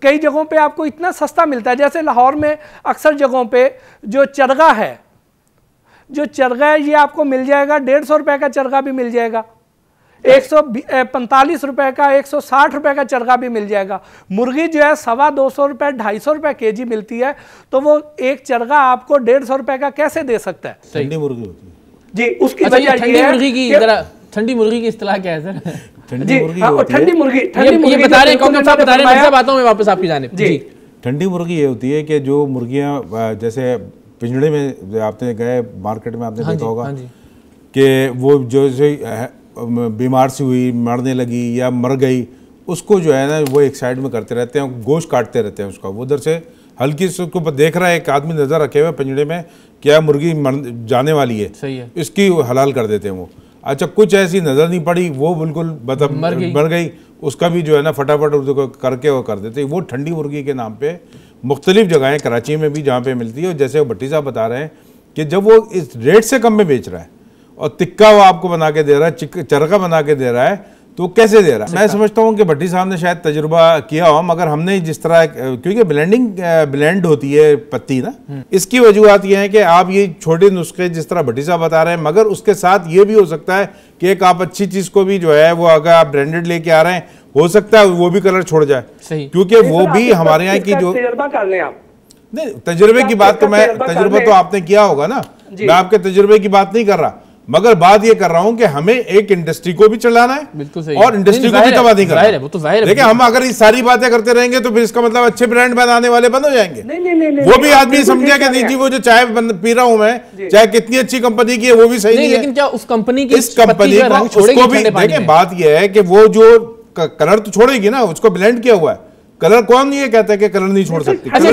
कई जगहों पे आपको इतना सस्ता मिलता है, जैसे लाहौर में अक्सर जगहों पे जो चरगा है ये आपको मिल जाएगा 150 रुपए का चरगा भी मिल जाएगा, 145 रुपए का, 160 रुपए का चरगा भी मिल जाएगा। मुर्गी जो है 250 रुपए 250 रुपए केजी मिलती है, तो वो एक चरगा आपको 150 रुपए का कैसे दे सकता है? ठंडी मुर्गी होती है जी। उसकी वजह ठंडी मुर्गी की इस्तेलाह क्या है सर? ठंडी मुर्गी ये बता रहे हैं, बातों में वापस आपकी जानिब जी। ठंडी मुर्गी ये होती है कि जो मुर्गियां जैसे पिंजड़े में आपने गए मार्केट में आपने देखा होगा कि वो जो बीमार सी हुई, मरने लगी या मर गई, उसको जो है ना वो एक साइड में करते रहते हैं, गोश्त काटते रहते हैं उसका। वो उधर से हल्की से उसको देख रहा है एक आदमी, नज़र रखे हुए पिंजड़े में, क्या मुर्गी जाने वाली है, सही है, इसकी हलाल कर देते हैं वो। अच्छा, कुछ ऐसी नज़र नहीं पड़ी, वो बिल्कुल मतलब मर गई, उसका भी जो है ना फटाफट उसको करके वो कर देते हैं। वो ठंडी मुर्गी के नाम पे मुख्तलिफ जगहें कराची में भी जहाँ पे मिलती है। और जैसे भट्टी साहब बता रहे हैं कि जब वो इस रेट से कम में बेच रहा है और टिक्का वो आपको बना के दे रहा है, चरका बना के दे रहा है, तो कैसे दे रहा है? मैं समझता हूँ कि भट्टी साहब ने शायद तजुर्बा किया हो, मगर हमने जिस तरह, क्योंकि ब्लेंड होती है पत्ती ना, इसकी वजूहत ये है कि आप ये छोटे नुस्खे जिस तरह भट्टी साहब बता रहे हैं, मगर उसके साथ ये भी हो सकता है कि एक आप अच्छी चीज़ को भी जो है वो अगर आप ब्रांडेड लेके आ रहे हैं, हो सकता है वो भी कलर छोड़ जाए, क्योंकि वो भी हमारे यहाँ की जो तजुर्बा कर लें आप। नहीं, तजुर्बे की बात तो तजुर्बा तो आपने किया होगा ना, मैं आपके तजुर्बे की बात नहीं कर रहा, मगर बात ये कर रहा हूं कि हमें एक इंडस्ट्री को भी चलाना है, बिल्कुल सही, और इंडस्ट्री को भी तबाह नहीं करना है। देखिए, हम अगर ये सारी बातें करते रहेंगे तो फिर इसका मतलब अच्छे ब्रांड बनाने वाले बंद हो जाएंगे। नहीं, वो भी आदमी समझे कि नहीं जी, वो जो चाय पी रहा हूं मैं, चाहे कितनी अच्छी कंपनी की है, वो भी सही नहीं है। लेकिन क्या उस कंपनी की, इस कंपनी को भी देखिए, बात यह है कि वो जो कलर तो छोड़ेगी ना, उसको ब्लेंड किया हुआ है, कलर कौन ये कहता है कि कलर नहीं छोड़ सकती? अच्छा,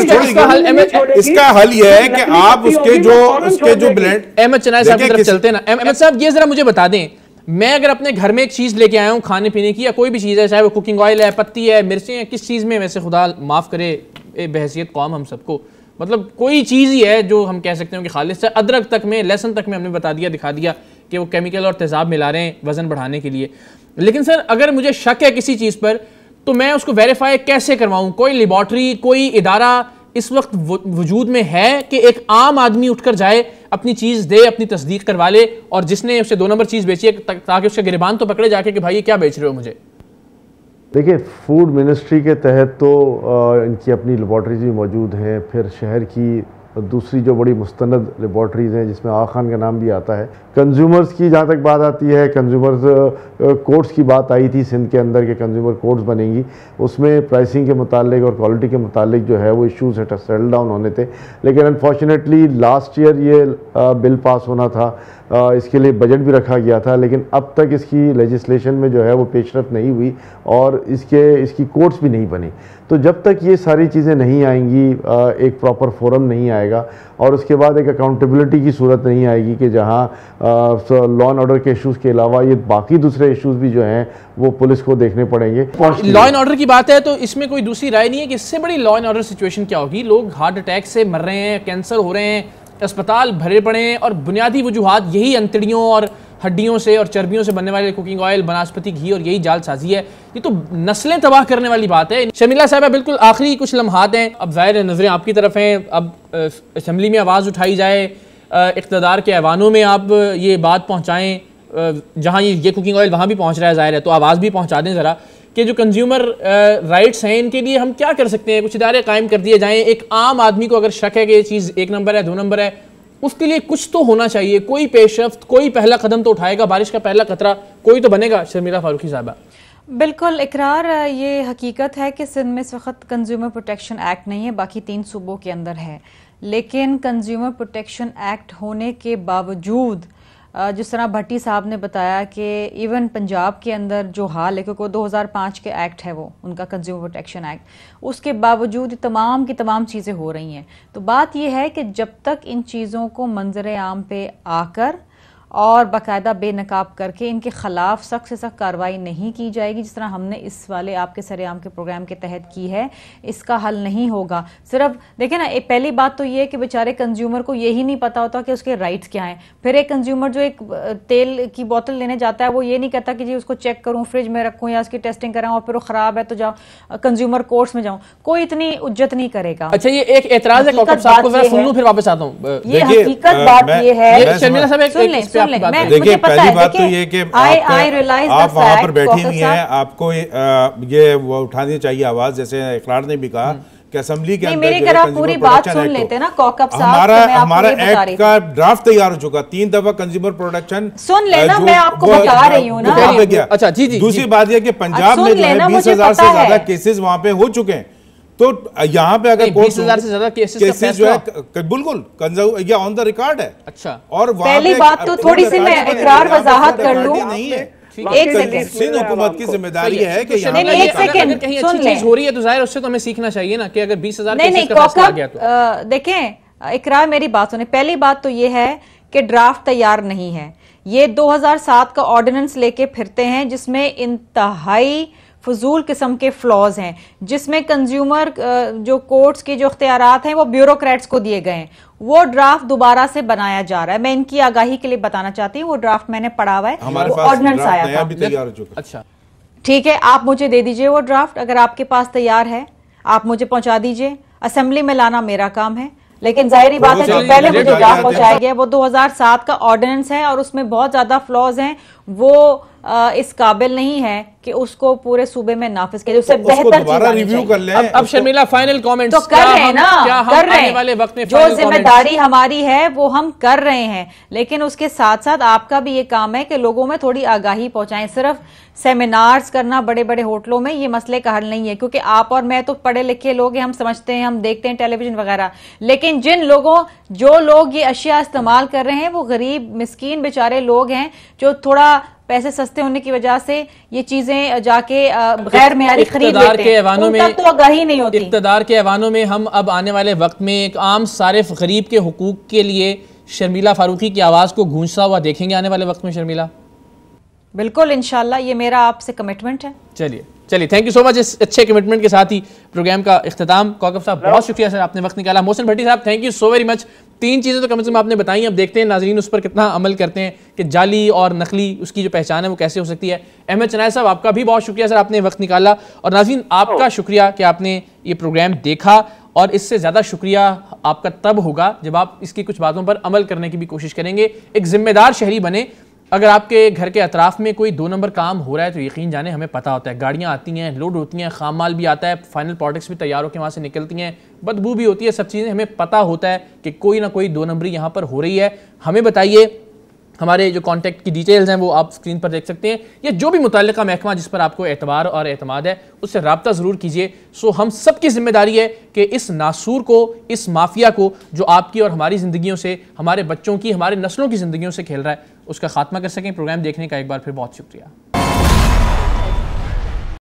इसका हल ये है कि आप उसके जो ब्लेंड। अहमद चनाई साहब की तरफ चलते हैं ना। अहमद साहब ये जरा मुझे बता दें, मैं अगर अपने घर में एक चीज लेके आया हूं खाने पीने की या कोई भी चीज है, चाहे वो कुकिंग ऑयल है, पत्ती है, मिर्चें हैं, किस चीज में, वैसे खुदा माफ करे बहैसियत कौम हम सबको, मतलब कोई चीज ही है जो हम कह सकते हैं कि खालिस है, अदरक तक में, लहसुन तक में हमने बता दिया, दिखा दिया कि वो केमिकल और तेजाब मिला रहे हैं वजन बढ़ाने के लिए। लेकिन सर अगर मुझे शक है किसी चीज पर तो मैं उसको वेरीफाई कैसे करवाऊं? कोई लेबॉर्ट्री, कोई इदारा इस वक्त वजूद में है कि एक आम आदमी उठकर जाए, अपनी चीज दे, अपनी तस्दीक करवा ले, और जिसने उसे 2 नंबर चीज बेची है ताकि उसका गिरबान तो पकड़े जाके कि भाई ये क्या बेच रहे हो मुझे? देखिए, फूड मिनिस्ट्री के तहत तो इनकी अपनी लेबॉर्ट्रीज भी मौजूद हैं। फिर शहर की दूसरी जो बड़ी मुस्तनद लेबॉर्ट्रीज़ हैं जिसमें आगा खान का नाम भी आता है। कंज्यूमर्स की जहाँ तक बात आती है, कंज्यूमर्स कोड्स की बात आई थी सिंध के अंदर के कंज्यूमर कोड्स बनेंगी, उसमें प्राइसिंग के मुतालिक और क्वालिटी के मुतालिक जो है वो इश्यूज सेटल डाउन होने थे। लेकिन अनफॉर्चुनेटली लास्ट ईयर ये बिल पास होना था, इसके लिए बजट भी रखा गया था, लेकिन अब तक इसकी लेजिस्लेशन में जो है वो पेशरफ नहीं हुई और इसकी कोर्ट्स भी नहीं बनी। तो जब तक ये सारी चीज़ें नहीं आएंगी, एक प्रॉपर फोरम नहीं आएगा और उसके बाद एक अकाउंटेबिलिटी की सूरत नहीं आएगी कि जहाँ लॉ एंड ऑर्डर के इश्यूज़ के अलावा ये बाकी दूसरे इश्यूज़ भी जो हैं वो पुलिस को देखने पड़ेंगे। लॉ एंड ऑर्डर की बात है तो इसमें कोई दूसरी राय नहीं है कि इससे बड़ी लॉ एंड ऑर्डर सिचुएशन क्या होगी? लोग हार्ट अटैक से मर रहे हैं, कैंसर हो रहे हैं, अस्पताल भरे पड़े हैं, और बुनियादी वजूहात यही अंतड़ियों और हड्डियों से और चर्बियों से बनने वाले कुकिंग ऑयल, बनास्पति घी और यही जालसाजी है। ये तो नस्लें तबाह करने वाली बात है। शर्मिला साहब, बिल्कुल आखिरी कुछ लम्हात हैं, अब ज़ाहिर नज़रें आपकी तरफ हैं, अब असम्बली में आवाज़ उठाई जाए, इक़्तिदार के ऐवानों में आप ये बात पहुँचाएँ, जहाँ ये कुकिंग ऑयल वहाँ भी पहुँच रहा है ज़ाहिर है, तो आवाज़ भी पहुँचा दें ज़रा कि जो कंज्यूमर राइट्स हैं इनके लिए हम क्या कर सकते हैं? कुछ इदारे कायम कर दिए जाएँ। एक आम आदमी को अगर शक है कि ये चीज़ 1 नंबर है, 2 नंबर है, उसके लिए कुछ तो होना चाहिए, कोई पेशरफ्त, कोई पहला कदम तो उठाएगा, बारिश का पहला कतरा कोई तो बनेगा। शर्मिला फारूकी साहबा। बिल्कुल इकरार, ये हकीकत है कि सिंध में इस वक्त कंज्यूमर प्रोटेक्शन एक्ट नहीं है, बाकी 3 सूबों के अंदर है। लेकिन कंज्यूमर प्रोटेक्शन एक्ट होने के बावजूद जिस तरह भट्टी साहब ने बताया कि इवन पंजाब के अंदर जो हाल है, क्योंकि 2005 के एक्ट है वो उनका कंज्यूमर प्रोटेक्शन एक्ट, उसके बावजूद तमाम की तमाम चीज़ें हो रही हैं। तो बात यह है कि जब तक इन चीज़ों को मंजर आम पे आकर और बाकायदा बेनकाब करके इनके खिलाफ सख्त से सख्त कार्रवाई नहीं की जाएगी, जिस तरह हमने इस वाले आपके सरेआम के प्रोग्राम के तहत की है, इसका हल नहीं होगा। सिर्फ देखें ना, पहली बात तो ये है कि बेचारे कंज्यूमर को यही नहीं पता होता कि उसके राइट्स क्या हैं। फिर एक कंज्यूमर जो एक तेल की बोतल लेने जाता है वो ये नहीं कहता कि जी उसको चेक करूँ, फ्रिज में रखूँ या उसकी टेस्टिंग कराऊँ और फिर वो ख़राब है तो जाओ कंज्यूमर कोर्ट्स में जाऊँ, कोई इतनी उज्जत नहीं करेगा। अच्छा, ये एक एतराज है, सुन लूं फिर वापस आता हूँ। ये हकीकत बात ये है। शर्मिला साहब, देखिए, पहली बात तो ये कि आप वहां पर बैठी हुई हैं, आपको ये वो उठानी चाहिए आवाज, जैसे इकरार ने भी कहा कि असेंबली के अंदर पूरी बात सुन लेते ना कौकब साहब, हमारा एक्ट का ड्राफ्ट तैयार हो चुका, 3 दफा कंज्यूमर प्रोटेक्शन सुन लेना, मैं आपको बता रही हूँ ना। अच्छा जी जी। दूसरी बात यह कि पंजाब में जो है 20,000 से ज्यादा केसेस वहां पे हो चुके हैं, तो यहाँ पे अगर 20,000 से ज्यादा केसेस जो है बिल्कुल ये ऑन द रिकॉर्ड है। अच्छा, और पहली बात तो थोड़ी सी मैं इकरार वजाहत कर लूं, नहीं है, एक सेकंड, सिंध हुकूमत की जिम्मेदारी है कि यहाँ एक सेकंड कहीं अच्छी चीज हो रही है तो जाहिर उससे तो हमें सीखना चाहिए ना, कि अगर 20,000 केसेस का फैसला आ गया तो देखें इकरार, मेरी बात सुने। पहली बात तो ये है कि ड्राफ्ट तैयार नहीं है, ये 2007 का ऑर्डिनेंस लेके फिरते हैं जिसमें इंतहाई फजूल किस्म के फ्लॉज हैं, जिसमें कंज्यूमर जो कोर्ट्स के जो इख्तियारात हैं वो ब्यूरोक्रेट्स को दिए गए हैं। वो ड्राफ्ट दोबारा से बनाया जा रहा है। मैं इनकी आगाही के लिए बताना चाहती हूँ, वो ड्राफ्ट मैंने पढ़ा हुआ है, ऑर्डिनेंस आया था। अच्छा ठीक है, आप मुझे दे दीजिए वो ड्राफ्ट, अगर आपके पास तैयार है आप मुझे पहुंचा दीजिए। असेंबली में लाना मेरा काम है, लेकिन जाहिर बात है जो पहले मुझे ड्राफ्ट पहुंचाया गया वो 2007 का ऑर्डिनेंस है और उसमें बहुत ज्यादा फ्लॉज हैं, वो इस काबिल नहीं है कि उसको पूरे सूबे में नाफिज किया, उससे बेहतर चीज रिव्यू कर ले। अब शर्मिला फाइनल कमेंट्स तो कर रहे हैं ना, कर रहे हैं, वाले वक्त में जो जिम्मेदारी हमारी है वो हम कर रहे हैं, लेकिन उसके साथ साथ आपका भी ये काम है कि लोगों में थोड़ी आगाही पहुंचाएं। सिर्फ सेमिनार्स करना बड़े बड़े होटलों में ये मसले का हल नहीं है, क्योंकि आप और मैं तो पढ़े लिखे लोग हैं, हम समझते हैं, हम देखते हैं टेलीविजन वगैरह, लेकिन जो लोग ये अशिया इस्तेमाल कर रहे हैं वो गरीब मिस्कीन बेचारे लोग हैं जो थोड़ा पैसे सस्ते होने की वजह से ये चीजें जाके गैर मेयारी खरीद इक़्तिदार लेते के हैं, ऐवानों उन में तक तो आगाही नहीं होती। इक़्तिदार के ऐवानों में हम अब आने वाले वक्त में एक आम सारिफ गरीब के हुकूक के लिए शर्मिला फारूकी की आवाज़ को गूंजता हुआ देखेंगे आने वाले वक्त में। शर्मिला, बिल्कुल, इंशाल्लाह, ये मेरा आपसे कमिटमेंट है। चलिए, थैंक यू सो मच। इस अच्छे कमिटमेंट के साथ ही प्रोग्राम का इख्तिताम। कौकब साहब, बहुत शुक्रिया सर, आपने वक्त निकाला। मोहसिन भट्टी साहब, thank you so very much. 3 चीज़ें तो कम से कम आपने बताई, अब देखते हैं नाजरीन उस पर कितना अमल करते हैं कि जाली और नकली उसकी जो पहचान है वो कैसे हो सकती है। अहमद चनाय साहब, आपका भी बहुत शुक्रिया सर, आपने वक्त निकाला। और नाज़रीन, आपका शुक्रिया कि आपने ये प्रोग्राम देखा, और इससे ज़्यादा शुक्रिया आपका तब होगा जब आप इसकी कुछ बातों पर अमल करने की भी कोशिश करेंगे, एक जिम्मेदार शहरी बने। अगर आपके घर के अतराफ में कोई 2 नंबर काम हो रहा है तो यकीन जाने हमें पता होता है, गाड़ियाँ आती हैं, लोड होती हैं, खाम माल भी आता है, फाइनल प्रोडक्ट्स भी तैयार होकर वहाँ से निकलती हैं, बदबू भी होती है, सब चीज़ें हमें पता होता है कि कोई ना कोई 2 नंबरी यहाँ पर हो रही है। हमें बताइए, हमारे जो कॉन्टैक्ट की डिटेल्स हैं वो आप स्क्रीन पर देख सकते हैं, या जो भी मुतल्लिका महकमा जिस पर आपको एतबार और एतमाद है उससे रब्ता ज़रूर कीजिए। सो हम सब की जिम्मेदारी है कि इस नासूर को, इस माफिया को जो आपकी और हमारी ज़िंदगियों से, हमारे बच्चों की, हमारे नस्लों की ज़िंदगियों से खेल रहा है, उसका खात्मा कर सकें। प्रोग्राम देखने का एक बार फिर बहुत शुक्रिया।